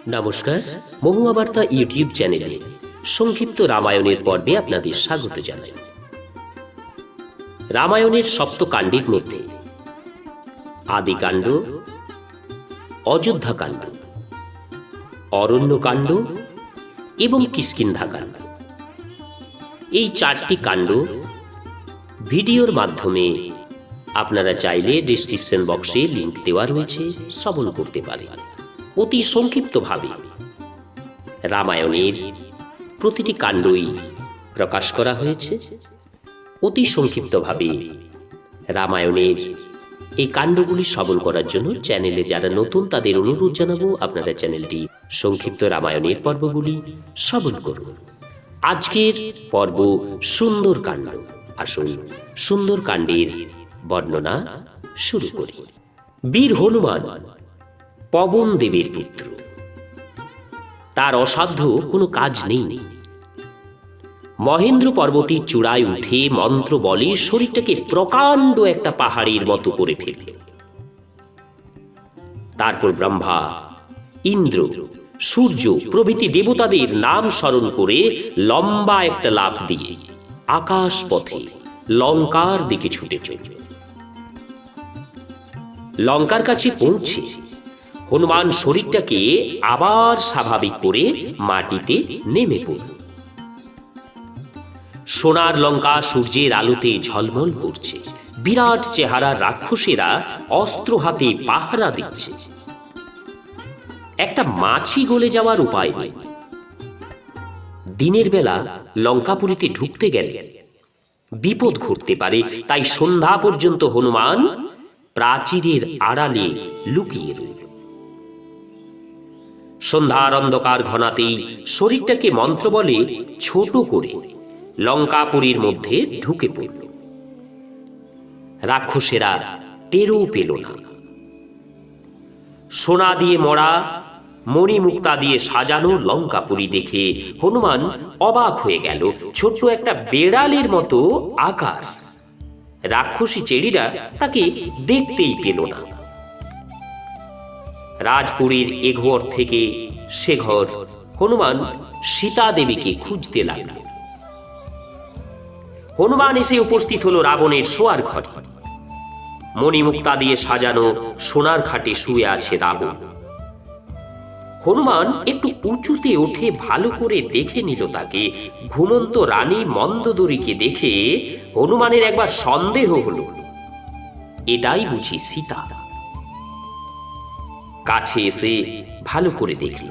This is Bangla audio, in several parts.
নমস্কার, মহুয়া বার্তা ইউটিউব চ্যানেলে সংক্ষিপ্ত রামায়ণের পর্বে আপনাদের স্বাগত জানাই। রামায়ণের সপ্তকাণ্ডের মধ্যে আদিকাণ্ড, অযোধ্যাকাণ্ড, অরণ্যকাণ্ড এবং কিষ্কিন্ধাকাণ্ড, এই চারটি কাণ্ড ভিডিওর মাধ্যমে আপনারা চাইলে ডেসক্রিপশন বক্সে লিংক দেওয়া রয়েছে, শ্রবণ করতে পারেন। অতি সংক্ষিপ্তভাবে রামায়ণের প্রতিটি কাণ্ডই প্রকাশ করা হয়েছে। অতি সংক্ষিপ্তভাবে রামায়ণের এই কাণ্ডগুলি শ্রবণ করার জন্য চ্যানেলে যারা নতুন তাদের অনুরোধ জানাবো, আপনারা চ্যানেলটি সংক্ষিপ্ত রামায়ণের পর্বগুলি শ্রবণ করুন। আজকের পর্ব সুন্দরকাণ্ড। আসুন সুন্দরকাণ্ডের বর্ণনা শুরু করি। বীর হনুমান পবন দেবের পুত্র, তার অসাধ্য কোনো কাজ নেই। মহেন্দ্র পর্বতের চূড়ায় উঠে মন্ত্র বলে শরীরটাকে প্রকাণ্ড একটা পাহাড়ের মতো করে ফেলল। তারপর ব্রহ্মা, ইন্দ্র, সূর্য প্রভৃতি দেবতাদের নাম স্মরণ করে লম্বা একটা লাফ দিয়ে আকাশ পথে লঙ্কার দিকে ছুটে চলল। লঙ্কার কাছে পৌঁছে হনুমান শরীরটাকে আবার স্বাভাবিক করে মাটিতে নেমে পড়ল। সোনার লঙ্কা সূর্যের আলোতে ঝলমল করছে। বিরাট চেহারা রাক্ষসেরা অস্ত্র হাতে পাহারা দিচ্ছে। একটা মাছি গলে যাওয়ার উপায় নেই। দিনের বেলা লঙ্কাপুরীতে ঢুকতে গেলে বিপদ ঘটতে পারে, তাই সন্ধ্যা পর্যন্ত হনুমান প্রাচীরের আড়ালে লুকিয়ে রইল। সন্ধ্যার অন্ধকার ঘনাতেই শরীরটাকে মন্ত্র বলে ছোট করে লঙ্কাপুরীর মধ্যে ঢুকে পড়ল। রাক্ষসেরা টেরও পেল না। সোনা দিয়ে মরা, মণিমুক্তা দিয়ে সাজানো লঙ্কাপুরী দেখে হনুমান অবাক হয়ে গেল। ছোট্ট একটা বেড়ালের মতো আকার। রাক্ষসী চেড়িরা তাকে দেখতেই পেল না। রাজপুরীর এ ঘর থেকে সে ঘর হনুমান সীতা দেবীকে খুঁজতে লাগল। হনুমান এসে উপস্থিত হলো রাবণের শোয়ার ঘরে। মণিমুক্তা দিয়ে সাজানো সোনার খাটে শুয়ে আছে রাবণ। হনুমান একটু উঁচুতে উঠে ভালো করে দেখে নিল তাকে। ঘুমন্ত রানী মন্দোদরীকে দেখে হনুমানের একবার সন্দেহ হলো, এটাই বুঝি সীতা। কাছে এসে ভালো করে দেখল।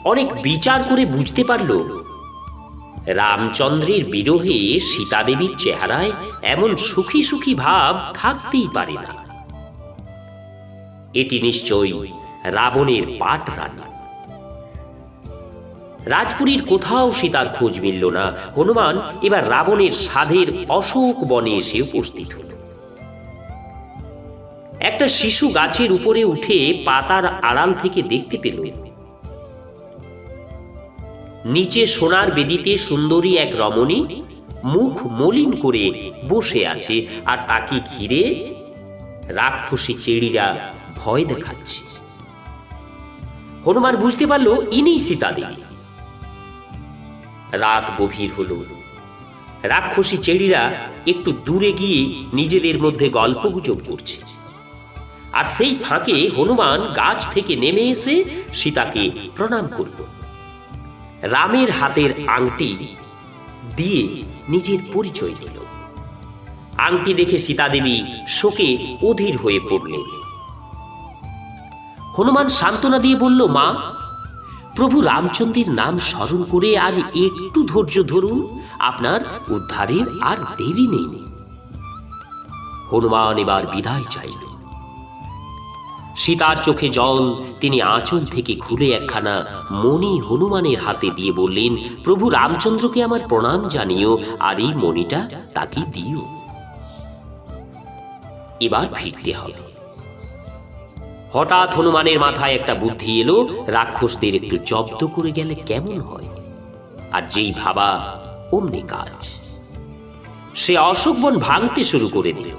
অনেক বিচার করে বুঝতে পারল রামচন্দ্রের বিরহে সীতা দেবীর চেহারায় এমন সুখী সুখী ভাব থাকতেই পারে না। এটি নিশ্চয়ই রাবণের পাট রানী। রাজপুরীর কোথাও সীতার খোঁজ মিলল না। হনুমান এবার রাবণের সাধের অশোক বনে এসে উপস্থিত হল। একটা শিশু গাছের উপরে উঠে পাতার আড়াল থেকে দেখতে পেল নিচে সোনার বেদিতে সুন্দরী এক রমণী মুখ মলিন করে বসে আছে, আর তাকে ঘিরে রাক্ষসী চেড়িরা ভয় দেখাচ্ছে। হনুমান বুঝতে পারল ইনি সীতা দেবী। রাত গভীর হলো। রাক্ষসী চেড়িরা একটু দূরে গিয়ে নিজেদের মধ্যে গল্পগুজব করছে। আর সেই ফাঁকে হনুমান গাছ থেকে নেমে এসে সীতাকে প্রণাম করল। রামের হাতের আংটি দিয়ে নিজের পরিচয় দিল। আংটি দেখে সীতা দেবী শোকে অধীর হয়ে পড়লেন। হনুমান সান্ত্বনা দিয়ে বলল, মা, প্রভু রামচন্দ্রের নাম স্মরণ করে আর একটু ধৈর্য ধরুন, আপনার উদ্ধারের আর দেরি নেই। হনুমান এবার বিদায় চাইল। সীতার চোখে জল তিনি আঁচল থেকে খুলে একখানা মণি হনুমানের হাতে দিয়ে বললেন, প্রভু রামচন্দ্রকে আমার প্রণাম জানিও, আর এই মণিটা তাকে দিও। এবার ফিরতে হবে। হঠাৎ হনুমানের মাথায় একটা বুদ্ধি এলো, রাক্ষসদের একটু জব্দ করে গেলে কেমন হয়। আর যেই ভাবা অমনি কাজ। সে অশোক বন ভাঙতে শুরু করে দিল।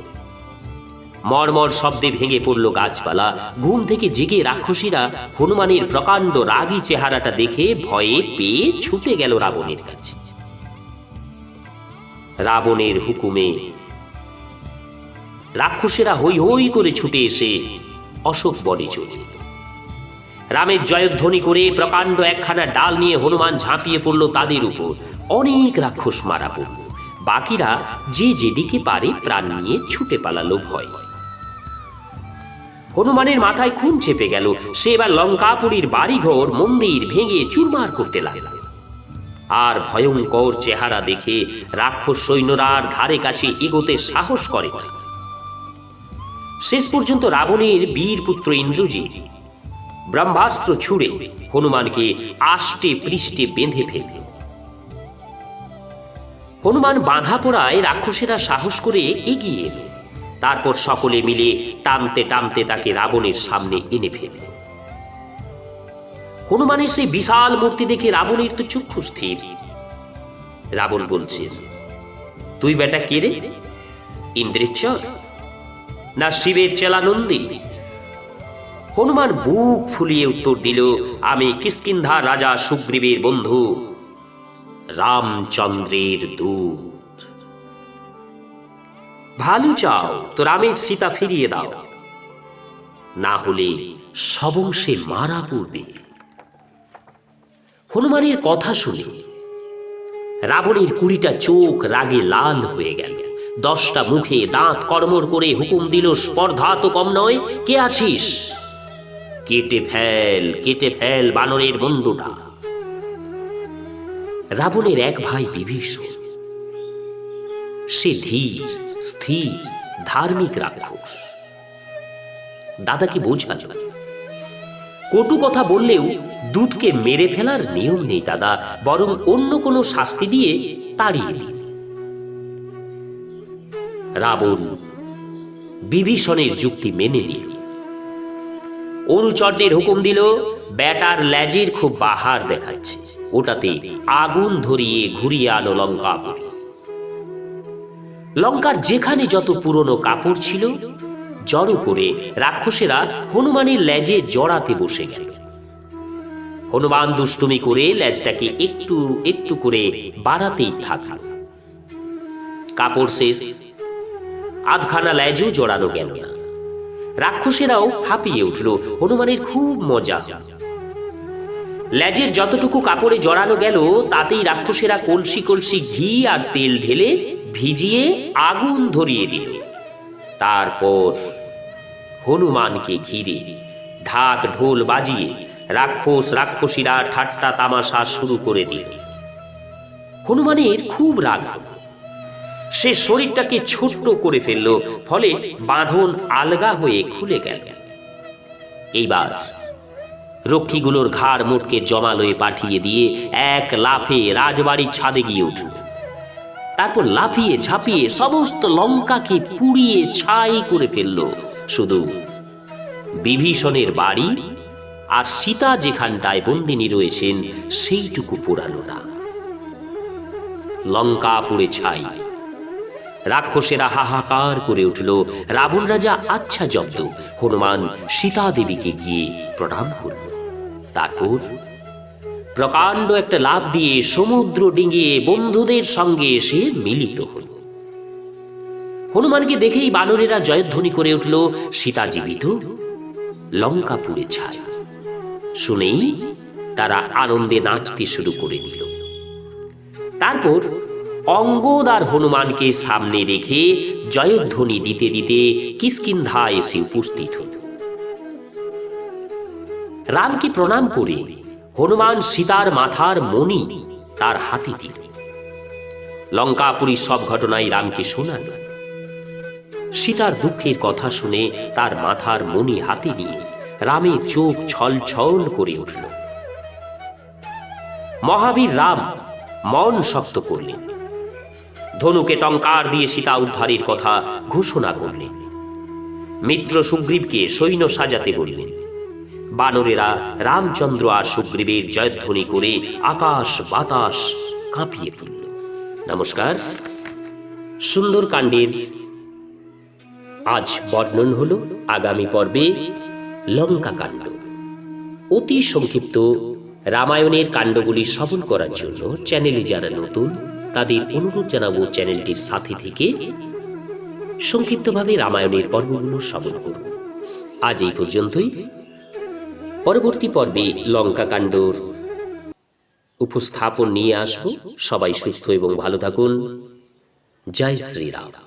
মর্মর শব্দে ভেঙে পড়ল গাছপালা। ঘুম থেকে জেগে রাক্ষসীরা হনুমানের প্রকাণ্ড রাগী চেহারাটা দেখে ভয়ে পেয়ে ছুটে গেল রাবণের কাছে। রাবণের হুকুমে রাক্ষসেরা হৈ হৈ করে ছুটে এসে অশোক বনে চলে এলো। রামের জয়ধ্বনি করে প্রকাণ্ড একখানা ডাল নিয়ে হনুমান ঝাঁপিয়ে পড়ল তাদের উপর। অনেক রাক্ষস মারা পড়ল। বাকিরা যে যেদিকে পারে প্রাণ নিয়ে ছুটে পালালো ভয়। হনুমানের মাথায় খুন চেপে গেল। সে এবার লঙ্কাপুরীর বাড়িঘর মন্দির ভেঙে চুরমার করতে লাগল। আর ভয়ঙ্কর চেহারা দেখে রাক্ষস সৈন্যরা আর ধারে কাছে এগোতে সাহস করে না। শেষ পর্যন্ত রাবণের বীর পুত্র ইন্দ্রজিৎ ব্রহ্মাস্ত্র ছুড়ে হনুমানকে আষ্টে পৃষ্ঠে বেঁধে ফেলল। হনুমান বাঁধা পড়ায় রাক্ষসেরা সাহস করে এগিয়ে এলো। তারপর সকলে মিলে টানতে টানতে তাকে রাবণের সামনে এনে ফেলল। হনুমানের সেই বিশাল মূর্তি দেখে রাবণের তো চক্ষু স্থির। রাবণ বলছে, তুই বেটা কে রে? ইন্দ্রের চর না শিবের চেলা নন্দী? হনুমান বুক ফুলিয়ে উত্তর দিল, আমি কিষ্কিন্ধার রাজা সুগ্রীবের বন্ধু, রামচন্দ্রের দূত। ভালো চাও তো রামের সীতা ফিরিয়ে দাও, না হলে সবংশে মারা পড়বে। হনুমানের কথা শুনে রাবণের 20টা চোখ রাগে লাল হয়ে গেল। 10টা মুখে দাঁত কড়মড় করে হুকুম দিল, স্পর্ধা তো কম নয়, কে আছিস? কেটে ফেল বানরের মুন্ডটা। রাবণের এক ভাই বিভীষণ, সে ধীর স্থির ধার্মিক রাক্ষস। দাদাকে বোঝাল, কটু কথা বললেও দূতকে মেরে ফেলার নিয়ম নেই দাদা, বরং অন্য কোনো শাস্তি দিয়ে তাড়িয়ে দিন। রাবণ বিভীষণের যুক্তি মেনে নিল। অনুচরদের হুকুম দিল, ব্যাটার লেজের খুব বাহার দেখাচ্ছে, ওটাতে আগুন ধরিয়ে ঘুরিয়ে আনো লঙ্কাপুরী। লঙ্কার যেখানে যত পুরনো কাপড় ছিল জড়ো করে রাক্ষসেরা হনুমানের লেজে জড়াতে বসে গেল। হনুমান দুষ্টুমি করে লেজটাকে একটু একটু করে বাড়াতেই থাকল। কাপড় শেষ, আধখানা লেজও জড়ানো গেল না। রাক্ষসেরাও হাঁপিয়ে উঠল। হনুমানের খুব মজা। লেজের যতটুকু কাপড়ে জড়ানো গেল তাতেই রাক্ষসেরা কলসি কলসি ঘি আর তেল ঢেলে ভিজিয়ে আগুন ধরিয়ে দিল। তারপর হনুমানকে ঘিরে ঢাক ঢোল বাজিয়ে রাক্ষসীরা ঠাট্টা তামাশা শুরু করে দিল। হনুমানের খুব রাগ হল। সে শরীরটাকে ছোট্ট করে ফেলল, ফলে বাঁধন আলগা হয়ে খুলে গেল। এইবার রক্ষীগুলোর ঘাড় মোটকে জমালয়ে পাঠিয়ে দিয়ে এক লাফে রাজবাড়ির ছাদে গিয়ে উঠল। তারপর লাফিয়ে ঝাঁপিয়ে সমস্ত লঙ্কাকে পুড়িয়ে ছাই করে ফেলল। শুধু বিভীষণের বাড়ি আর সীতা যেখানটায় বন্দিনী রয়েছেন সেইটুকু পোড়ালো না। লঙ্কা পুড়ে ছাই। রাক্ষসেরা হাহাকার করে উঠল। রাবণ রাজা আচ্ছা জব্দ। হনুমান সীতা দেবীকে গিয়ে প্রণাম করল। তারপর প্রকাণ্ড একটা লাফ দিয়ে সমুদ্র ডিঙিয়ে বন্ধুদের সঙ্গে এসে মিলিত হল। হনুমানকে দেখেই বানরেরা জয়ধ্বনি করে উঠল, সীতা জীবিত, লঙ্কা পুড়ে ছাই। শুনেই তারা আনন্দে নাচতে শুরু করে দিল। তারপর অঙ্গদ আর হনুমানকে সামনে রেখে জয়ধ্বনি দিতে দিতে কিষ্কিন্ধা এসে উপস্থিত হল। রামকে প্রণাম করে হনুমান সীতার মাথার মণি তার হাতে দিল। লঙ্কাপুরীর সব ঘটনাই রামকে শোনাল। সীতার দুঃখের কথা শুনে তার মাথার মণি হাতে নিয়ে রামের চোখ ছলছল করে উঠল। মহাবীর রাম মন শক্ত করলেন। ধনুকে টঙ্কার দিয়ে সীতা উদ্ধারের কথা ঘোষণা করলেন। মিত্র সুগ্রীবকে সৈন্য সাজাতে বললেন। বানরেরা রামচন্দ্র আর সুগ্রীবের জয়ধ্বনি করে আকাশ বাতাস কাঁপিয়ে তুলল। নমস্কার, সুন্দরকাণ্ডের আজ বর্ণন হলো আগামী পর্বে লঙ্কা কাণ্ড। অতি সংক্ষিপ্ত রামায়ণের কাণ্ডগুলি শ্রবণ করার জন্য চ্যানেলে যারা নতুন তাদের অনুরোধ জানাবো চ্যানেলটির সাথে থেকে সংক্ষিপ্তভাবে রামায়ণের পর্বগুলো শ্রবণ করুন। আজ এই পর্যন্তই। পরবর্তী পর্বে লঙ্কা কাণ্ডর উপস্থাপন নিয়ে আসব। সবাই সুস্থ এবং ভালো থাকুন। জয় শ্রীরাম।